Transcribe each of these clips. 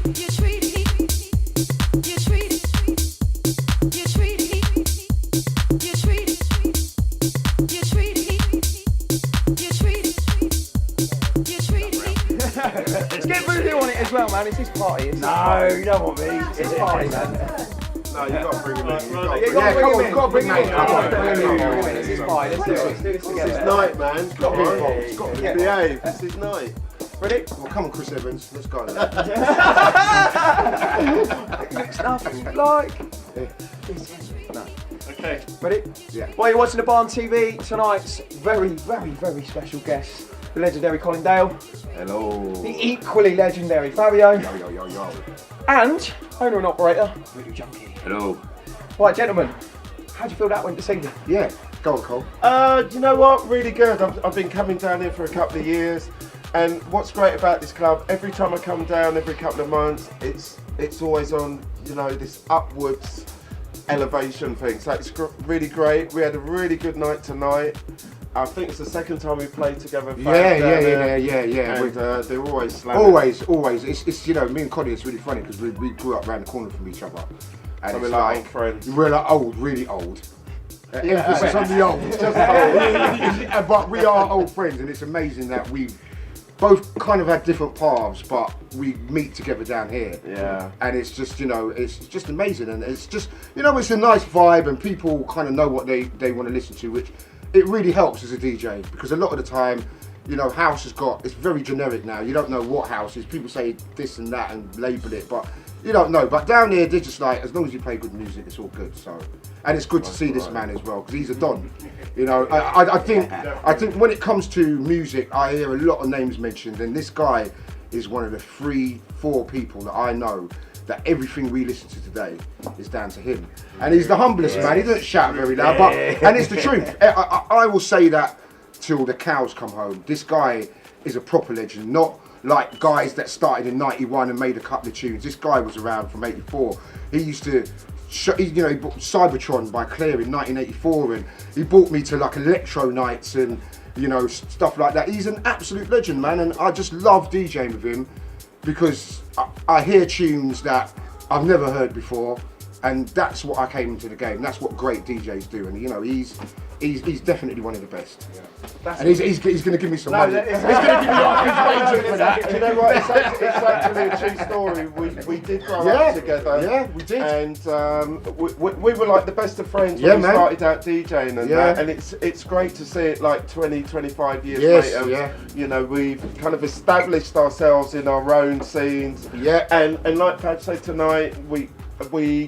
Let's get Voodoo on it as well, man. It's his party. No, you don't want me. It's his party, man. No, you got to bring him in. You got to bring him in. Come on, it's his party. Let's do this together. It's his night, man. Come on. It's got to behave. It's his night. Ready? Well, come on, Chris Evans. Let's go. Looks nothing like. Okay. Ready? Yeah. While you're watching the Barn TV, tonight's very, very, very special guest, the legendary Colin Dale, Hello. the equally legendary Fabio, Yo. and owner and operator, Voodoo Junkie. Hello. Right, gentlemen, how do you feel that went this evening? Yeah. Go on, Cole. You know what? Really good. I've been coming down here for a couple of years, and what's great about this club, every time I come down, every couple of months, it's always on, you know, this upwards elevation thing. So it's really great. We had a really good night tonight. I think it's the second time we played together. Yeah. And they're always slamming. Always. It's you know, me and Colin, it's really funny because we grew up around the corner from each other. And So it's we're like old friends. We're like old, really old. Emphasis on the old. Just old. But we are old friends, and it's amazing that we've both kind of had different paths, but we meet together down here. Yeah. And it's just, you know, it's just amazing, and it's just, you know, it's a nice vibe, and people kind of know what they want to listen to, which it really helps as a DJ, because a lot of the time, you know, house has got, it's very generic now. You don't know what house is. People say this and that and label it, but you don't know. But down here, they're just like, as long as you play good music, it's all good. So, and it's good to see this man as well, because he's a don. You know, I think when it comes to music, I hear a lot of names mentioned, and this guy is one of the 3-4 people that I know that everything we listen to today is down to him. And he's the humblest man. He doesn't shout very loud, but and it's the truth. I will say that till the cows come home. This guy is a proper legend, not like guys that started in '91 and made a couple of tunes. This guy was around from '84. He used to, you know, he bought Cybertron by Claire in 1984, and he brought me to like electro nights and, you know, stuff like that. He's an absolute legend, man, and I just love DJing with him because I hear tunes that I've never heard before, and that's what I came into the game. That's what great DJs do, and you know, he's definitely one of the best. Yeah. And he's going to give me some money. He's going to give me like his wages for that. Do you know what? It's actually a true story. We did grow up together. Yeah, we did. And we were like the best of friends when we started out DJing and that. And it's great to see it like 20, 25 years later. Yeah. You know, we've kind of established ourselves in our own scenes. Yeah. And like Fab said tonight, we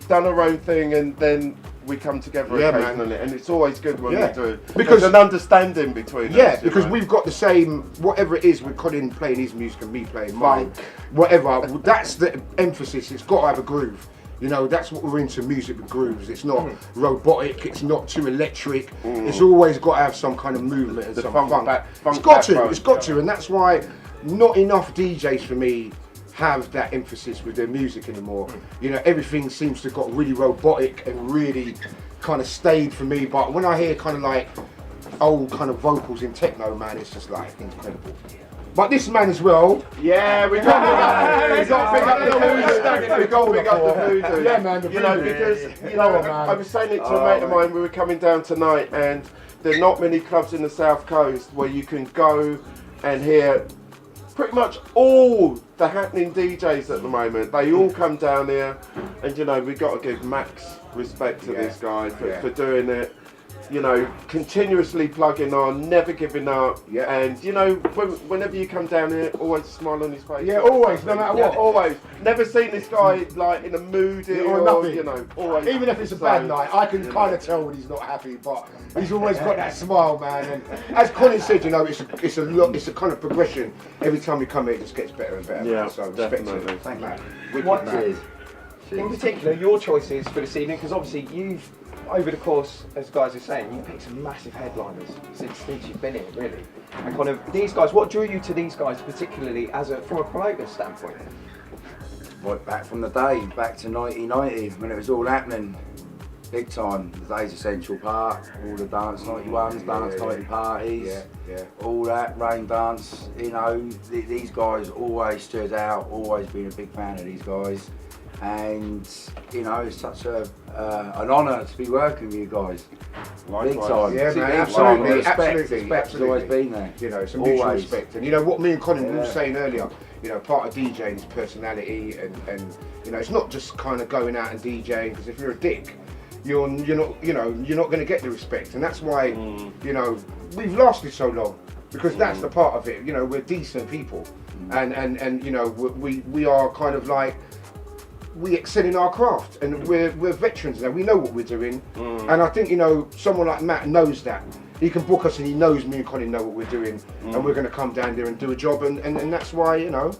done our own thing, and then we come together occasionally, and it's always good when we do. Because there's an understanding between us. Yeah, because we've got the same, whatever it is with Colin playing his music and me playing mine, whatever, that's the emphasis. It's got to have a groove. You know, that's what we're into, music with grooves. It's not robotic, it's not too electric. It's always got to have some kind of movement and some funk. It's got to, and that's why not enough DJs for me have that emphasis with their music anymore. You know, everything seems to got really robotic and really kind of stayed for me, but when I hear kind of like old kind of vocals in techno, man, it's just like incredible. But this man as well. Yeah, we got to pick up the voodoo. We got to pick up the voodoo. Yeah, man, the you know, voodoo. because, you know, I was saying it to a mate of mine, we were coming down tonight, and there are not many clubs in the South Coast where you can go and hear pretty much all the happening DJs at the moment. They all come down here, and you know, we've got to give max respect to this guy for doing it. You know, continuously plugging on, never giving up, and you know, whenever you come down here, always a smile on his face. Yeah, always, no matter what. Always. Never seen this guy like in a moody or nothing. You know, always. Even if it's a bad night, I can kind of tell when he's not happy, but he's always got that smile, man. And as Colin said, you know, it's a kind of progression. Every time we come here, it just gets better and better. Yeah, so definitely. Thank you. What in particular your choices for this evening? Because obviously you've, over the course, as guys are saying, you picked some massive headliners since you've been here, really. And kind of these guys, what drew you to these guys particularly from a promoter standpoint? Right back from the day, back to 1990 when it was all happening, big time. The days of Central Park, all the Dance 91s, Dance 90 parties. Yeah. All that, Rain Dance, you know, these guys always stood out, always been a big fan of these guys. And, you know, it's such an honour to be working with you guys. Likewise. Big time. Yeah, man, Big absolutely, time. Respect absolutely, has always been there. You know, it's a mutual Always. respect. And you know what me and Colin were Yeah. saying earlier, you know, part of DJing is personality and you know, it's not just kind of going out and DJing, because if you're a dick, you're not going to get the respect. And that's why, you know, we've lasted so long, because that's the part of it. You know, we're decent people. And you know, we are kind of like, we excel in our craft, and we're veterans now. We know what we're doing, and I think, you know, someone like Matt knows that. He can book us, and he knows me and Colin know what we're doing, and we're going to come down there and do a job, and that's why, you know,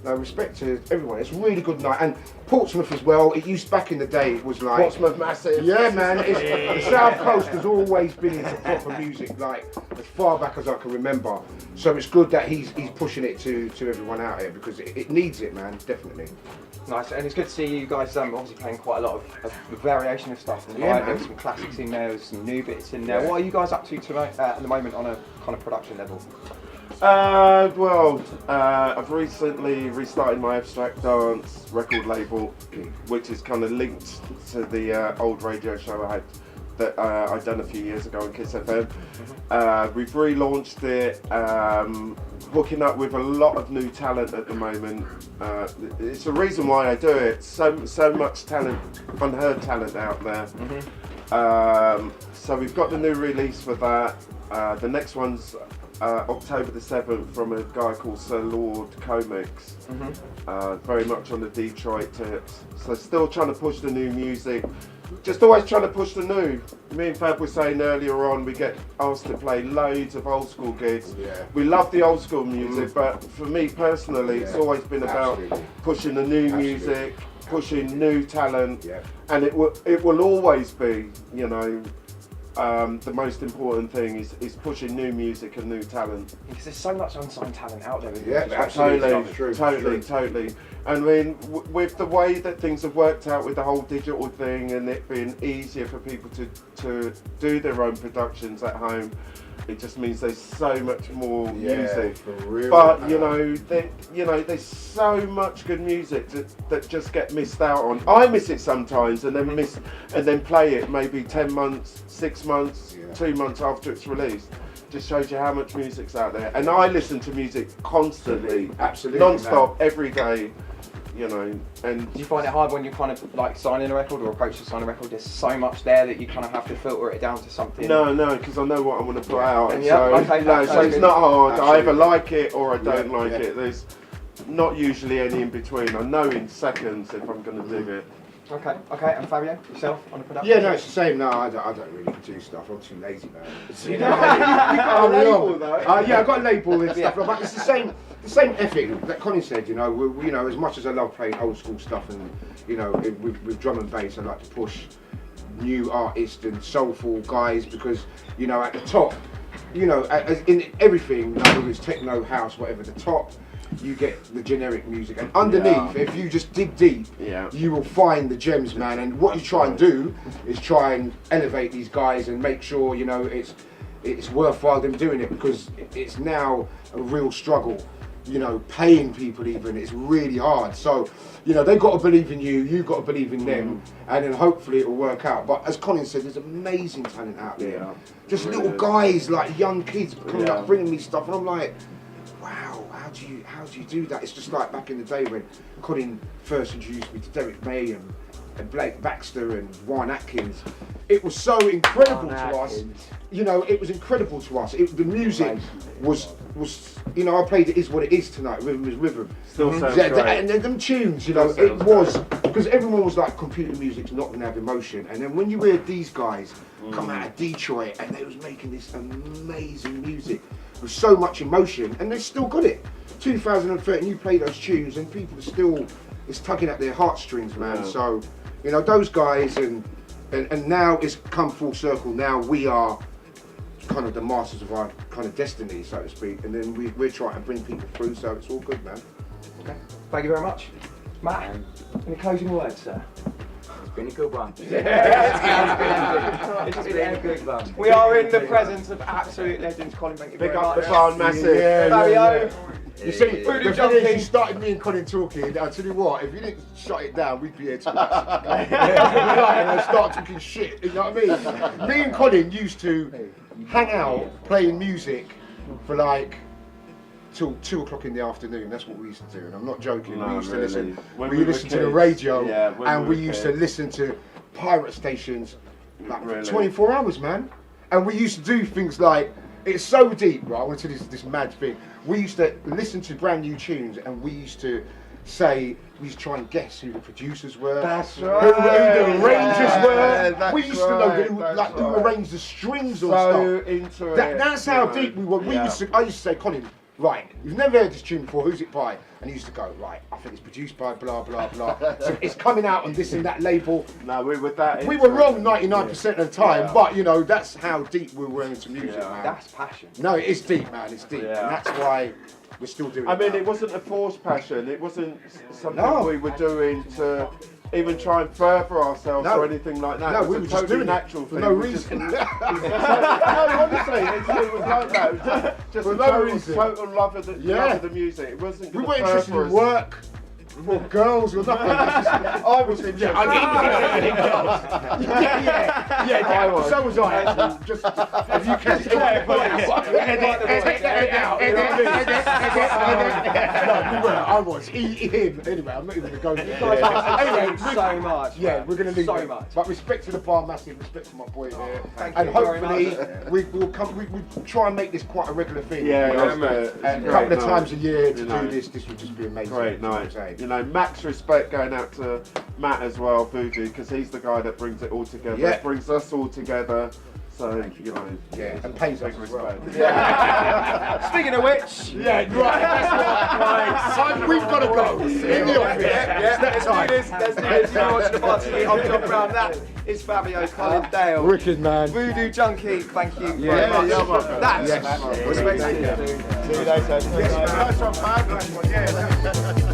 respect to everyone. It's a really good night, and Portsmouth as well. It used, back in the day, it was like Portsmouth massive. Yeah, man. The South Coast has always been into proper music, like as far back as I can remember. So it's good that he's pushing it to everyone out here, because it needs it, man. Definitely. Nice, and it's good to see you guys obviously playing quite a lot of variation of stuff. And Yeah, there's man. some classics in there, there's some new bits in there. Yeah. What are you guys up to tonight, at the moment on a kind of production level? I've recently restarted my abstract dance record label, which is kind of linked to the old radio show I had that I'd done a few years ago on Kiss FM. We've relaunched it, hooking up with a lot of new talent at the moment. It's the reason why I do it. So much talent, unheard talent out there. So we've got the new release for that. The next one's October the 7th from a guy called Sir Lord Comics. Very much on the Detroit tips. So still trying to push the new music. Just always trying to push the new. Me and Fab were saying earlier on, we get asked to play loads of old school gigs. Yeah. We love the old school music, but for me personally, it's always been about Absolutely. pushing the new music, pushing new talent, Yeah. and it will always be, you know, the most important thing is pushing new music and new talent. Because there's so much unsigned talent out there. Yeah, absolutely. True. Totally. I mean, with the way that things have worked out with the whole digital thing and it being easier for people to do their own productions at home, it just means there's so much more music. For real. But you know, there's so much good music that just get missed out on. I miss it sometimes, and then play it maybe 10 months, 6 months, 2 months after it's released. Just shows you how much music's out there. And I listen to music constantly, Absolutely, non-stop, every day. You know, and Do you find it hard when you're kind of like signing a record or approach to sign a record? There's so much there that you kind of have to filter it down to something. no, because I know what I want to put out. And yeah, okay, so that's it's good. not hard. I either Absolutely. like it or I don't Yeah, like yeah. it. There's not usually any in between. I know in seconds if I'm going to dig it. Okay. And Fabio, yourself on the production? Yeah, no, it's the same. No, I don't really do stuff. I'm too lazy, man. You got a label, though. Yeah, I got a label and stuff, but it's the same ethic that Colin said. You know, you know, as much as I love playing old school stuff, and you know, with drum and bass, I like to push new artists and soulful guys, because you know, at the top, you know, as in everything, whether it's techno, house, whatever, the top, you get the generic music, and underneath, if you just dig deep, you will find the gems, man. And what you try and do is try and elevate these guys and make sure, you know, it's worthwhile them doing it, because it's now a real struggle, you know, paying people even, it's really hard. So, you know, they've got to believe in you, you've got to believe in them, and then hopefully it will work out. But as Colin said, there's amazing talent out there. Just Really little is. guys, like young kids coming up, bringing me stuff, and I'm like, wow, how do you do that? It's just like back in the day when Colin first introduced me to Derek May and Blake Baxter and Warren Atkins. It was so incredible to us. You know, it was incredible to us. The music was, you know, I played It Is What It Is tonight, Rhythm is Rhythm. Still sounds Yeah, great. and them tunes, you know, Still it sounds was, because everyone was like, computer music's not going to have emotion. And then when you hear these guys come out of Detroit and they was making this amazing music with so much emotion, and they still got it. 2013, you play those tunes and people are still, it's tugging at their heartstrings, man. Yeah. So, you know, those guys, and now it's come full circle. Now we are kind of the masters of our kind of destiny, so to speak, and then we're trying to bring people through, so it's all good, man. Okay. Thank you very much. Matt, any closing words, sir? been a good one. It's been a good one. We are in the presence of absolute legends, Colin. Thank you Big very up much. the barn, massive. Fabio. You see, Voodoo the thing is, Junkie. you started me and Colin talking. I'll tell you what, if you didn't shut it down, we'd be here till and I start talking shit. You know what I mean? Me and Colin used to hang out playing music for like till 2 o'clock in the afternoon. That's what we used to do, and I'm not joking. No, we used to really. listen. When We we were listened to the kids. radio, Yeah, when and we we were used to kids. listen to pirate stations like Really? 24 hours, man. And we used to do things like, it's so deep, right? I want to tell you this mad thing. We used to listen to brand new tunes, and we used to say, we used to try and guess who the producers were. That's Who right. the arrangers Yeah, were. that's We used to know right, who, that's like, who right. arranged the strings or So stuff. into it. That's how you know. deep we were. Yeah. I used to say, Colin, right, you've never heard this tune before, who's it by? And he used to go, right, I think it's produced by blah, blah, blah. So it's coming out on this and that label. No, we were that. We into were wrong it. 99% of the time, Yeah. but you know, that's how deep we were into music, Yeah. man. That's passion. No, it is deep, man, it's deep. Yeah. And that's why we're still doing I it. mean, now. it wasn't a forced passion. It wasn't something No. we were doing to even try and further ourselves No. or anything like that. No, It we was were a just totally doing it natural for thing. no We just- reason. no, honestly, it was like that. Just For a no total, reason. total love of the Yeah. love of the music. It wasn't. We gonna weren't interested further in us. work, or girls, or nothing. I was interested. Yeah, I was. so was I. Actually. Just if you can take Yeah, it but out, take the head out. No, we were. I was. Him. Anyway, I'm not even going to go. Anyway, so much. Yeah, man. we're going to leave so it. much. But respect to the bar, massive respect to my boy here. Thank And you very hopefully we'll come. We'll try and make this quite a regular thing. Yeah, you know, that's it. It's and a great couple of night. times a year to You know. do this. This would just be amazing. Great you know what I'm night. saying? You know, max respect going out to Matt as well, Voodoo, because he's the guy that brings it all together. Yeah. Brings us all together. So, you know. Yeah, and pays us Big as well. respect. Speaking of which, Yeah, right. That's right. Son, we've got to go. In the office. yeah, It's that let's time. do this. Let's do this. You're watching the bar TV. I'm John Brown. That is Fabio, Colin Dale. Wicked, man. Voodoo Junkie, thank you very Yeah, much. you're welcome. That's Yes. respect to you. See you later. Nice one, man. Nice one, yeah.